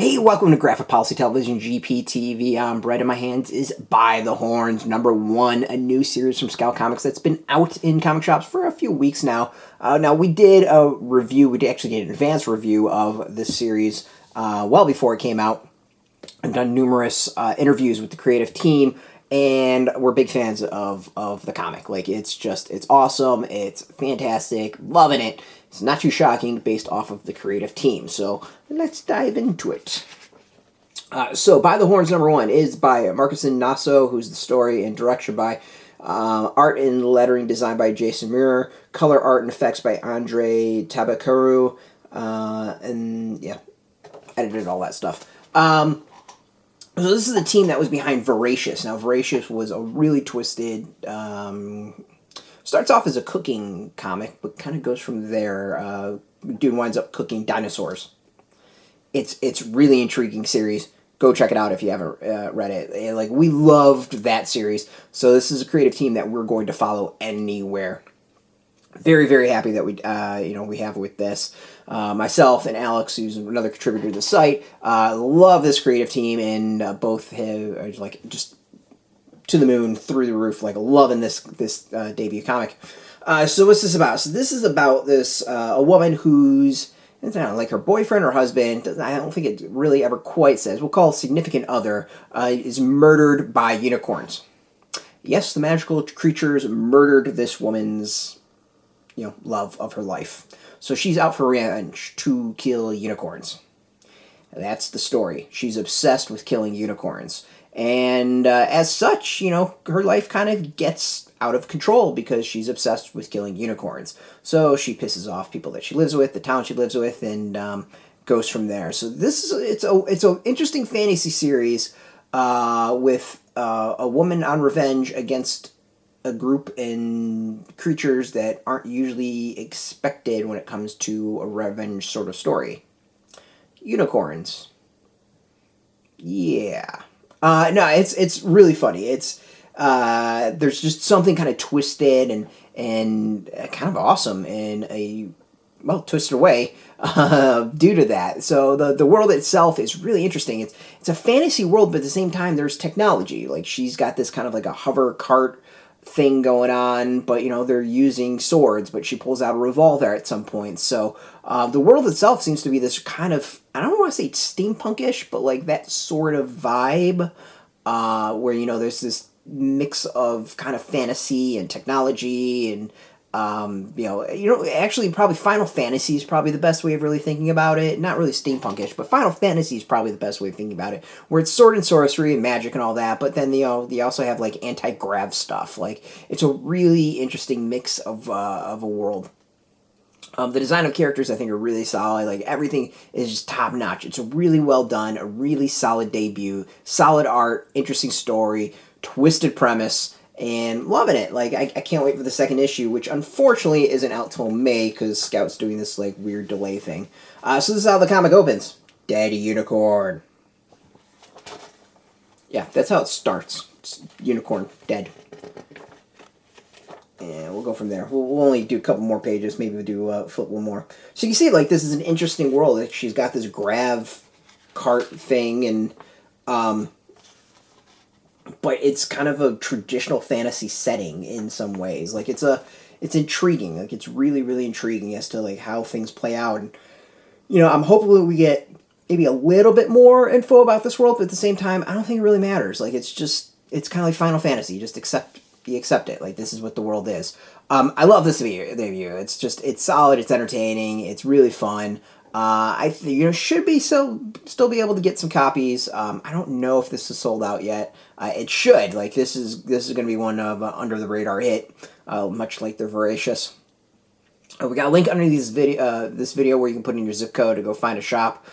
Hey, welcome to Graphic Policy Television, GPTV. Bread in my hands is By the Horns, #1, a new series from Scout Comics that's been out in comic shops for a few weeks now. Now, we did a review, we actually did an advanced review of this series well before it came out. I've done numerous interviews with the creative team, and we're big fans of the comic. Like, it's awesome, it's fantastic, loving it. It's not too shocking based off of the creative team, so let's dive into it. So, By the Horns #1 is by Markisan, Naso, who's the story and direction by. Art and lettering design by Jason Muhr. Color art and effects by Andrei, Tabacaru, and yeah, edited all that stuff. So this is the team that was behind Voracious. Now, Voracious was a really twisted... starts off as a cooking comic, but kind of goes from there. Dude winds up cooking dinosaurs. It's really intriguing series. Go check it out if you haven't read it. Like, we loved that series. So this is a creative team that we're going to follow anywhere. Very, very happy that we have with this. Myself and Alex, who's another contributor to the site, love this creative team, and both have like just to the moon, through the roof, like loving this debut comic. So what's this about? So this is about this a woman who's, I don't know, like her boyfriend or husband, I don't think it really ever quite says, we'll call significant other, is murdered by unicorns. Yes, the magical creatures murdered this woman's, love of her life. So she's out for revenge to kill unicorns. That's the story. She's obsessed with killing unicorns. And as such, her life kind of gets out of control because she's obsessed with killing unicorns. So she pisses off people that she lives with, the town she lives with, and goes from there. So it's an interesting fantasy series with a woman on revenge against a group and creatures that aren't usually expected when it comes to a revenge sort of story. Unicorns. Yeah. No, it's really funny. It's there's just something kind of twisted and kind of awesome in a twisted way due to that. So the world itself is really interesting. It's a fantasy world, but at the same time there's technology. Like, she's got this kind of like a hover cart thing going on, but they're using swords, but she pulls out a revolver at some point. So the world itself seems to be this kind of, I don't want to say steampunkish, but like that sort of vibe where there's this mix of kind of fantasy and technology and actually probably Final Fantasy is probably the best way of really thinking about it. Not really steampunkish, but Final Fantasy is probably the best way of thinking about it, where it's sword and sorcery and magic and all that, but then they also have like anti-grav stuff. Like, it's a really interesting mix of a world. The design of characters, I think, are really solid. Like, everything is just top notch. It's really well done, a really solid debut, solid art, interesting story, twisted premise, and loving it. Like, I can't wait for the second issue, which unfortunately isn't out till May because Scout's doing this like weird delay thing. So this is how the comic opens. Daddy Unicorn. Yeah, that's how it starts. It's unicorn dead. And we'll go from there. We'll only do a couple more pages. Maybe we'll do flip one more. So you can see, like, this is an interesting world. Like, she's got this grav cart thing, and but it's kind of a traditional fantasy setting in some ways. Like, it's intriguing. Like, it's really, really intriguing as to like how things play out. And I'm hoping we get maybe a little bit more info about this world, but at the same time, I don't think it really matters. Like, it's kind of like Final Fantasy. You just accept it. Like, this is what the world is. I love this debut. It's solid. It's entertaining. It's really fun. I think should be still be able to get some copies. I don't know if this is sold out yet. It should. Like, this is going to be one of under the radar hit, much like the Voracious. We got a link underneath this video where you can put in your zip code to go find a shop.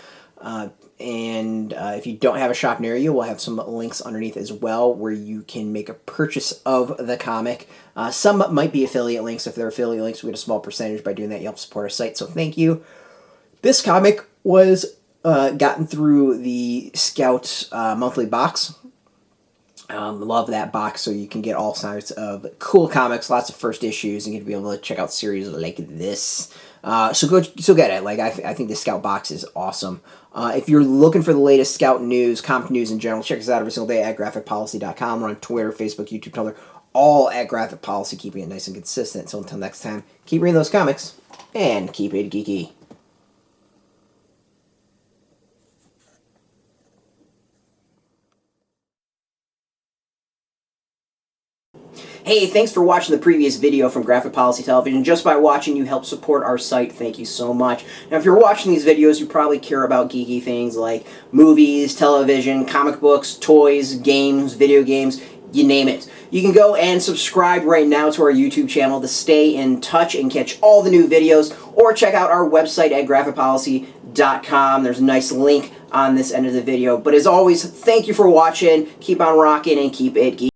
And if you don't have a shop near you, we'll have some links underneath as well where you can make a purchase of the comic. Some might be affiliate links. If they're affiliate links, we get a small percentage by doing that. You help support our site, so thank you. This comic was gotten through the Scout monthly box. Love that box, so you can get all sorts of cool comics, lots of first issues, and you'll be able to check out series like this. So get it. Like I think the Scout box is awesome. If you're looking for the latest Scout news, comic news in general, check us out every single day at graphicpolicy.com. We're on Twitter, Facebook, YouTube, Tumblr, all at Graphic Policy, keeping it nice and consistent. So until next time, keep reading those comics and keep it geeky. Hey, thanks for watching the previous video from Graphic Policy Television. Just by watching, you help support our site. Thank you so much. Now, if you're watching these videos, you probably care about geeky things like movies, television, comic books, toys, games, video games, you name it. You can go and subscribe right now to our YouTube channel to stay in touch and catch all the new videos, or check out our website at graphicpolicy.com. There's a nice link on this end of the video. But as always, thank you for watching. Keep on rocking and keep it geeky.